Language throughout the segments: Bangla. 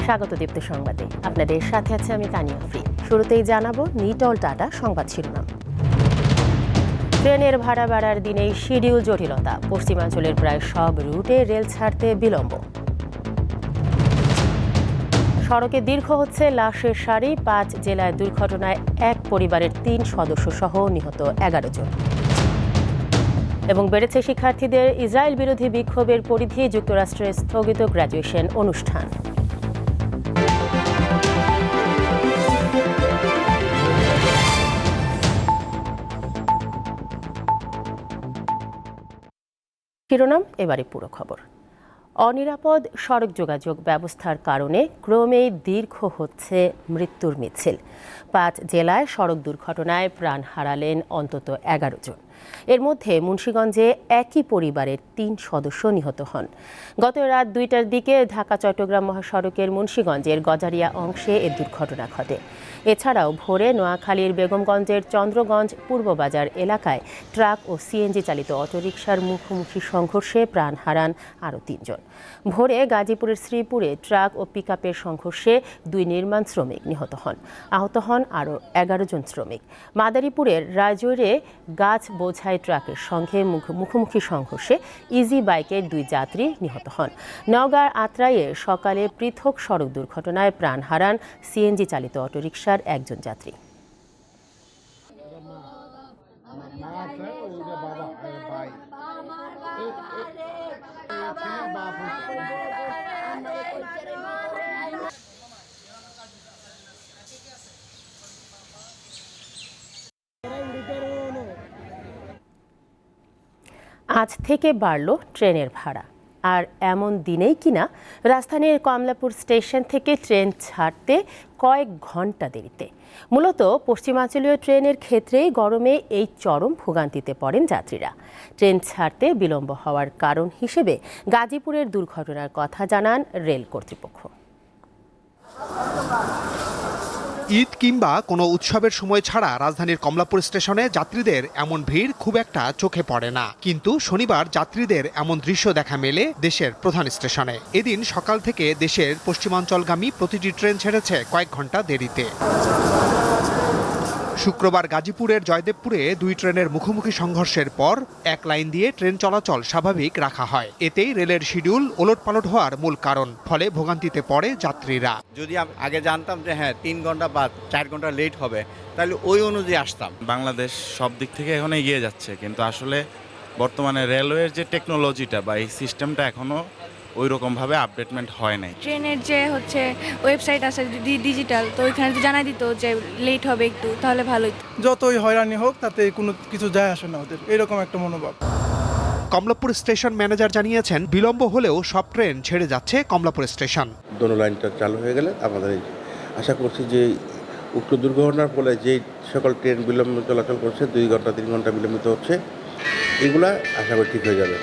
স্বাগত দীপ্ত সংবাদে। আপনাদের সাথে আছে আমি তানিয়া ফ্রি। শুরুতেই জানাবো নিটল টাটা সংবাদ শিরোনাম। ট্রেনের ভাড়া বাড়ার দিনেই শিডিউল জটিলতা, পশ্চিমাঞ্চলের প্রায় সব রুটে রেল ছাড়তে বিলম্ব। সড়কে দীর্ঘ হচ্ছে লাশের সারি, 5 জেলায় দুর্ঘটনায় এক পরিবারের 3 সদস্য সহ নিহত 11 জন। এবং বেড়েছে শিক্ষার্থীদের ইসরায়েল বিরোধী বিক্ষোভের পরিধি, যুক্তরাষ্ট্রে স্থগিত গ্র্যাজুয়েশন অনুষ্ঠান। শিরোনাম, এবারে পুরো খবর। অনিরাপদ সড়ক যোগাযোগ ব্যবস্থার কারণে ক্রমেই দীর্ঘ হচ্ছে মৃত্যুর মিছিল। 5 জেলায় সড়ক দুর্ঘটনায় প্রাণ হারালেন অন্তত 11 জন। এর মধ্যে মুন্সিগঞ্জে একই পরিবারের 3 সদস্য নিহত হন। গত রাত 2টার দিকে ঢাকা চট্টগ্রাম মহাসড়কের মুন্সিগঞ্জের গজারিয়া অংশে এ দুর্ঘটনা ঘটে। এছাড়াও ভোরে নোয়াখালীর বেগমগঞ্জের চন্দ্রগঞ্জ পূর্ববাজার এলাকায় ট্রাক ও সিএনজি চালিত অটোরিকশার মুখোমুখি সংঘর্ষে প্রাণ হারান আরও 3 জন। ভোরে গাজীপুরের শ্রীপুরে ট্রাক ও পিকআপের সংঘর্ষে 2 নির্মাণ শ্রমিক নিহত হন। আহত হন আরও 11 জন শ্রমিক। মাদারীপুরের রাজৌরে গাছ বোঝাই ট্রাকের সঙ্গে মুখোমুখি সংঘর্ষে ইজি বাইকের 2 যাত্রী নিহত হন। নওগাঁর আত্রাইয়ে সকালে পৃথক সড়ক দুর্ঘটনায় প্রাণ হারান সিএনজি চালিত অটোরিকশার 1 জন যাত্রী। আজ থেকে বাড়ল ট্রেনের ভাড়া। আর এমন দিনেই কিনা রাজধানীর কমলাপুর স্টেশন থেকে ট্রেন ছাড়তে কয়েক ঘন্টা দেরিতে। মূলত পশ্চিমাঞ্চলীয় ট্রেনের ক্ষেত্রেই গরমে এই চরম ভোগান্তিতে পড়েন যাত্রীরা। ট্রেন ছাড়তে বিলম্ব হওয়ার কারণ হিসেবে গাজীপুরের দুর্ঘটনার কথা জানান রেল কর্তৃপক্ষ। ঈদ কিংবা কোনো উৎসবের সময় ছাড়া রাজধানীর কমলাপুর স্টেশনে যাত্রীদের এমন ভিড় খুব একটা চোখে পড়ে না, কিন্তু শনিবার যাত্রীদের এমন দৃশ্য দেখা মেলে দেশের প্রধান স্টেশনে। এদিন সকাল থেকে দেশের পশ্চিমাঞ্চলগামী প্রতিটি ট্রেন ছেড়েছে কয়েক ঘন্টা দেরিতে। শুক্রবার গাজীপুরের জয়দেবপুরে 2 ট্রেনের মুখোমুখি সংঘর্ষের পর এক লাইন দিয়ে ট্রেন চলাচল স্বাভাবিক রাখা হয়। এতেই রেলের শিডিউল ওলটপালট হওয়ার মূল কারণ, ফলে ভোগান্তিতে পড়ে যাত্রীরা। যদি আগে জানতাম যে 3 ঘন্টা বা 4 ঘন্টা লেট হবে, তাহলে ওই অনুযায়ী আসতাম। বাংলাদেশ সব দিক থেকে এখন এগিয়ে যাচ্ছে, কিন্তু আসলে বর্তমানে রেলওয়ের যে টেকনোলজিটা বা এই সিস্টেমটা এখনো ওই রকমভাবে আপডেটমেন্ট হয় নাই। ট্রেনের যে ওয়েবসাইট আছে ডিজিটাল, তো ওইখানে জানাই দিত যে লেট হবে একটু, তাহলে ভালোই। যতই হয়রানি হোক তাতে কোনো কিছু যায় আসে না ওদের, এরকম একটা মনোভাব। কমলাপুর স্টেশন ম্যানেজার জানিয়েছেন, বিলম্ব হলেও সব ট্রেন ছেড়ে যাচ্ছে কমলাপুর স্টেশন। দোনো লাইনটা চালু হয়ে গেলে আমাদের আশা করছি যে উক্ত দুর্ঘটনার ফলে যে সকল ট্রেন বিলম্ব চলাচল করছে, 2 ঘন্টা 3 ঘন্টা বিলম্বিত হচ্ছে, এগুলা আশা করি ঠিক হয়ে যাবে।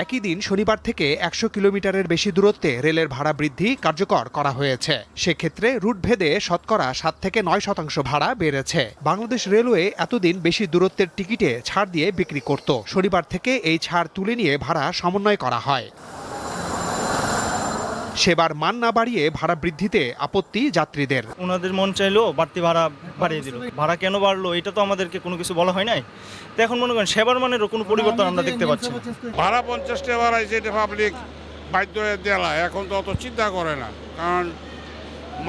একই দিন শনিবার থেকে 100 কিলোমিটারের বেশি দূরত্বে রেলের ভাড়া বৃদ্ধি কার্যকর করা হয়েছে। সেক্ষেত্রে রুট ভেদে শতকরা 7 থেকে 9% ভাড়া বেড়েছে। বাংলাদেশ রেলওয়ে এতদিন বেশি দূরত্বের টিকিটে ছাড় দিয়ে বিক্রি করত। শনিবার থেকে এই ছাড় তুলে নিয়ে ভাড়া সমন্বয় করা হয়। সেবার মান না বাড়িয়ে ভাড়া বৃদ্ধিতে আপত্তি যাত্রীদের। ওনাদের মন চাইলো বাড়তি ভাড়া বাড়িয়ে দিল। ভাড়া কেন বাড়লো এটা তো আমাদেরকে কোনো কিছু বলা হয় নাই। তো এখন মনে করেন সেবার মানেরও কোনো পরিবর্তন আমরা দেখতে পাচ্ছি না। ভাড়া 50 টাকা বাড়াইছে, এটা পাবলিক বাধ্য হয়ে দেওয়া, এখন তো অত চিন্তা করে না, কারণ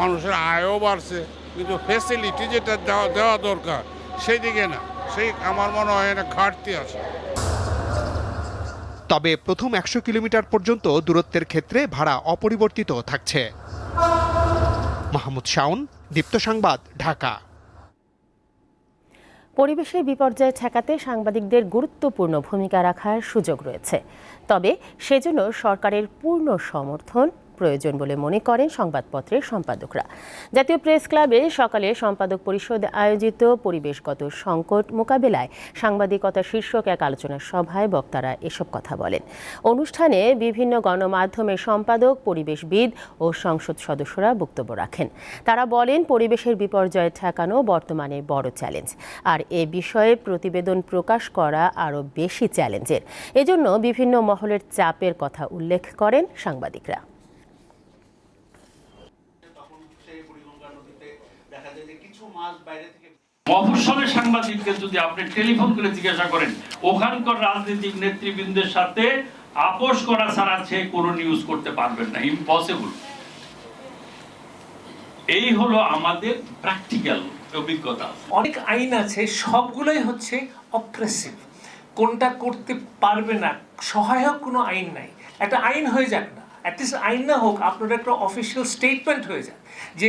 মানুষের আয়ও বাড়ছে, কিন্তু ফ্যাসিলিটি যেটা দেওয়া দরকার সেই দিকে না, সেই আমার মনে হয় এটা ঘাটতি আছে। তবে প্রথম 100 কিলোমিটার পর্যন্ত দূরত্বের ক্ষেত্রে ভাড়া অপরিবর্তিত থাকছে। মাহমুদ শাওন, দীপ্ত সংবাদ, ঢাকা। পরিবেশের বিপর্যয় ঠেকাতে সাংবাদিকদের গুরুত্বপূর্ণ ভূমিকা রাখার সুযোগ রয়েছে, তবে সেজন্য সরকারের পূর্ণ সমর্থন প্রয়োজন বলে মনে করেন সংবাদপত্রের সম্পাদকরা। জাতীয় প্রেস ক্লাবে সকালে সম্পাদক পরিষদ আয়োজিত পরিবেশগত সংকট মোকাবেলায় সাংবাদিকতা শীর্ষক এক আলোচনা সভায় বক্তারা এসব কথা বলেন। অনুষ্ঠানে বিভিন্ন গণমাধ্যমের সম্পাদক, পরিবেশবিদ ও সংসদ সদস্যরা বক্তব্য রাখেন। তারা বলেন, পরিবেশের বিপর্যয় ঠেকানো বর্তমানে বড় চ্যালেঞ্জ, আর এ বিষয়ে প্রতিবেদন প্রকাশ করা আরও বেশি চ্যালেঞ্জের। এজন্য বিভিন্ন মহলের চাপের কথা উল্লেখ করেন সাংবাদিকরা। মফস্বলের সাংবাদিককে যদি আপনি টেলিফোন করে জিজ্ঞাসা করেন, ওখানকার রাজনৈতিক নেতৃবৃন্দের সাথে আপোষ করা ছাড়া সে কোনো নিউজ করতে পারবেন না, ইম্পসিবল। এই হলো আমাদের প্র্যাকটিক্যাল অভিজ্ঞতা। অনেক আইন আছে, সবগুলোই হচ্ছে অপ্রেসিভ, কোনটা করতে পারবে না, সহায়ক কোনো আইন নাই। একটা আইন হয়ে যাক না, অ্যাটলিস্ট আইন না হোক, আপনার একটা অফিসিয়াল স্টেটমেন্ট হয়ে যাক যে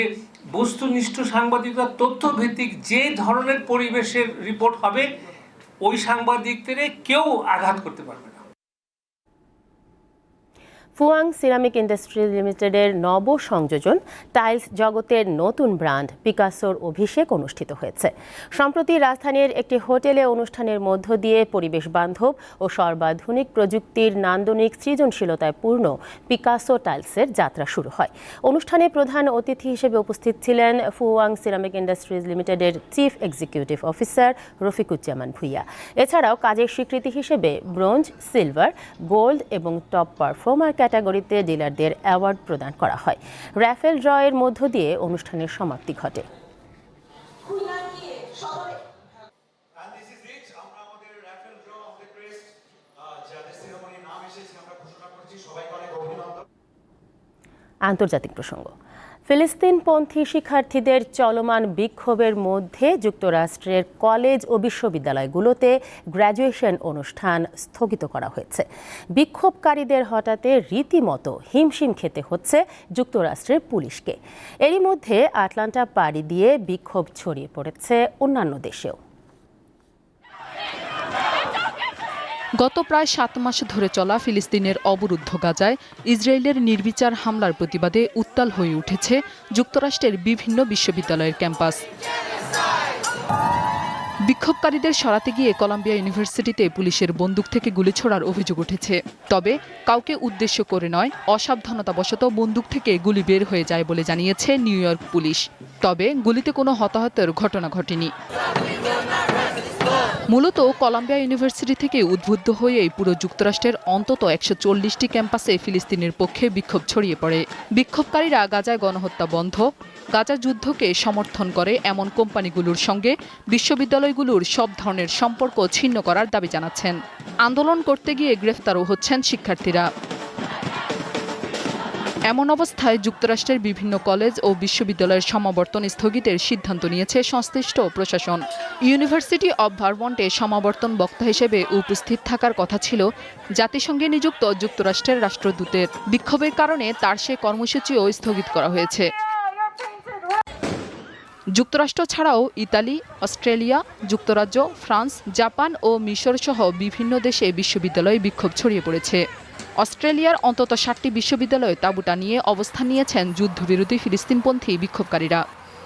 বস্তুনিষ্ঠ সাংবাদিকতা তথ্যভিত্তিক যে ধরনের পরিবেশের রিপোর্ট হবে ওই সাংবাদিকদের কেউ আঘাত করতে পারবে না। ফুয়াং সিরামিক ইন্ডাস্ট্রি লিমিটেডের নব সংযোজন টাইলস জগতের নতুন ব্র্যান্ড পিকাসোর অভিষেক অনুষ্ঠিত হয়েছে। সম্প্রতি রাজধানীর একটি হোটেলে অনুষ্ঠানের মধ্য দিয়ে পরিবেশ বান্ধব ও সর্বাধুনিক প্রযুক্তির নান্দনিক সৃজনশীলতায় পূর্ণ পিকাসো টাইলসের যাত্রা শুরু হয়। অনুষ্ঠানে প্রধান অতিথি হিসেবে উপস্থিত ছিলেন ফুয়াং সিরামিক ইন্ডাস্ট্রিজ লিমিটেডের chief executive officer Rafiquzzaman Bhuiyan. এছাড়াও কাজের স্বীকৃতি হিসেবে ব্রোঞ্জ, সিলভার, গোল্ড এবং টপ পারফর্মার ক্যাটাগরিতে ডিলারদের অ্যাওয়ার্ড প্রদান করা হয়। র্যাফেল ড্রয়ের মধ্য দিয়ে অনুষ্ঠানের সমাপ্তি ঘটে। আন্তর্জাতিক প্রসঙ্গ। ফিলিস্তিনপন্থী শিক্ষার্থীদের চলমান বিক্ষোভের মধ্যে যুক্তরাষ্ট্রের কলেজ ও বিশ্ববিদ্যালয়গুলোতে গ্র্যাজুয়েশন অনুষ্ঠান স্থগিত করা হয়েছে। বিক্ষোভকারীদের হটাতে রীতিমতো হিমশিম খেতে হচ্ছে যুক্তরাষ্ট্রের পুলিশকে। এরই মধ্যে আটলান্টা পাড়ি দিয়ে বিক্ষোভ ছড়িয়ে পড়েছে অন্যান্য দেশেও। গত প্রায় 7 মাস ধরে চলা ফিলিস্তিনের অবরুদ্ধ গাজায় ইসরায়েলের নির্বিচার হামলার প্রতিবাদে উত্তাল হয়ে উঠেছে যুক্তরাষ্ট্রের বিভিন্ন বিশ্ববিদ্যালয়ের ক্যাম্পাস। বিক্ষোভকারীদের সরাতে গিয়ে কলাম্বিয়া ইউনিভার্সিটিতে পুলিশের বন্দুক থেকে গুলি ছোড়ার অভিযোগ উঠেছে। তবে কাউকে উদ্দেশ্য করে নয়, অসাবধানতাবশত বন্দুক থেকে গুলি বের হয়ে যায় বলে জানিয়েছে নিউ ইয়র্ক পুলিশ। তবে গুলিতে কোনো হতাহতের ঘটনা ঘটেনি। মূলত কলাম্বিয়া ইউনিভার্সিটি থেকে উদ্বুদ্ধ হয়েই পুরো যুক্তরাষ্ট্রের অন্তত 140টি ক্যাম্পাসে ফিলিস্তিনের পক্ষে বিক্ষোভ ছড়িয়ে পড়ে। বিক্ষোভকারীরা গাজায় গণহত্যা বন্ধ, গাজা যুদ্ধকে সমর্থন করে এমন কোম্পানিগুলোর সঙ্গে বিশ্ববিদ্যালয়গুলোর সব ধরনের সম্পর্ক ছিন্ন করার দাবি জানাচ্ছেন। আন্দোলন করতে গিয়ে গ্রেফতারও হচ্ছেন শিক্ষার্থীরা। এমন অবস্থায় যুক্তরাষ্ট্রের বিভিন্ন কলেজ ও বিশ্ববিদ্যালয়ের সমাবর্তন স্থগিতের সিদ্ধান্ত নিয়েছে সংশ্লিষ্ট প্রশাসন। ইউনিভার্সিটি অব ভারমন্টে সমাবর্তন বক্তা হিসেবে উপস্থিত থাকার কথা ছিল জাতিসংঘে নিযুক্ত যুক্তরাষ্ট্রের রাষ্ট্রদূতের। বিক্ষোভের কারণে তার সে কর্মসূচিও স্থগিত করা হয়েছে। যুক্তরাষ্ট্র ছাড়াও ইতালি, অস্ট্রেলিয়া, যুক্তরাজ্য, ফ্রান্স, জাপান ও মিশর সহ বিভিন্ন দেশে বিশ্ববিদ্যালয়ে বিক্ষোভ ছড়িয়ে পড়েছে। অস্ট্রেলিয়ার অন্তত 7টি বিশ্ববিদ্যালয়ে তাঁবু টানিয়ে অবস্থান নিয়েছেন যুদ্ধবিরোধী ফিলিস্তিনপন্থী বিক্ষোভকারীরা।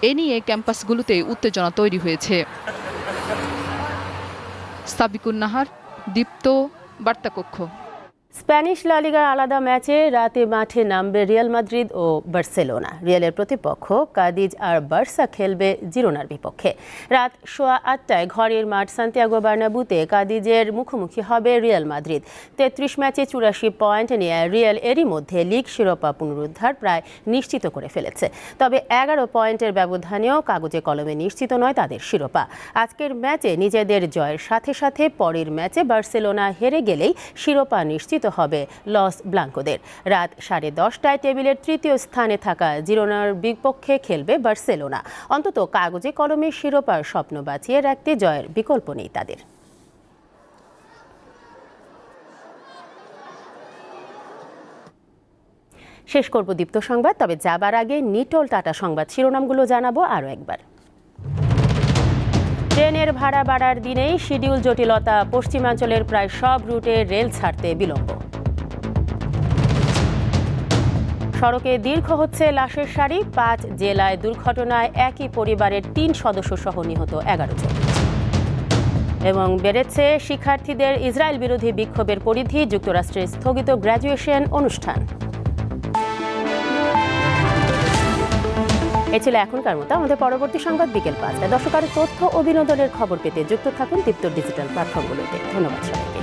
এ নিয়ে ক্যাম্পাসগুলোতে উত্তেজনা তৈরি হয়েছে। সাবিকুন নাহার, দীপ্ত, বার্তাকক্ষ। স্প্যানিশ লা লিগার আলাদা ম্যাচে রাতে মাঠে নামবে রিয়াল মাদ্রিদ ও বার্সেলোনা। রিয়ালের প্রতিপক্ষ কাদিজ আর বার্সা খেলবে জিরোনার বিপক্ষে। রাত 8:15 ঘরের মাঠ সান্তিয়াগো বার্নাব্যুতে কাদিজের মুখোমুখি হবে রিয়াল মাদ্রিদ। 33 ম্যাচে 84 পয়েন্ট নিয়ে রিয়াল এরই মধ্যে লিগ শিরোপা পুনরুদ্ধার প্রায় নিশ্চিত করে ফেলেছে। তবে 11 পয়েন্টের ব্যবধানেও কাগজে কলমে নিশ্চিত নয় তাদের শিরোপা। আজকের ম্যাচে নিজেদের জয়ের সাথে সাথে পরের ম্যাচে বার্সেলোনা হেরে গেলেই শিরোপা নিশ্চিত হবে লস ব্লাঙ্কোদের। রাত 10:30টায় টেবিলের তৃতীয় স্থানে থাকা জিরোনার বিপক্ষে খেলবে বার্সেলোনা। অন্তত কাগজে কলমে শিরোপার স্বপ্ন বাঁচিয়ে রাখতে জয়ের বিকল্প নেই তাদের। শেষ করব দীপ্ত সংবাদ, তবে যাবার আগে নিটোল টাটা সংবাদ শিরোনামগুলো জানাবো আরও একবার। ট্রেনের ভাড়া বাড়ার দিনেই শিডিউল জটিলতা, পশ্চিমাঞ্চলের প্রায় সব রুটে রেল ছাড়তে বিলম্ব। সড়কে দীর্ঘ হচ্ছে লাশের সারি, 5 জেলায় দুর্ঘটনায় একই পরিবারের 3 সদস্য সহ নিহত 11 জন। এবং বেড়েছে শিক্ষার্থীদের ইসরায়েল বিরোধী বিক্ষোভের পরিধি, যুক্তরাষ্ট্রে স্থগিত গ্র্যাজুয়েশন অনুষ্ঠান। এ ছিল এখনকার মতো। আমাদের পরবর্তী সংবাদ বিকেল 5টায়। দর্শক, আরও তথ্য ও বিনোদনের খবর পেতে যুক্ত থাকুন দীপ্ত ডিজিটাল প্ল্যাটফর্মগুলোতে। ধন্যবাদ সবাইকে।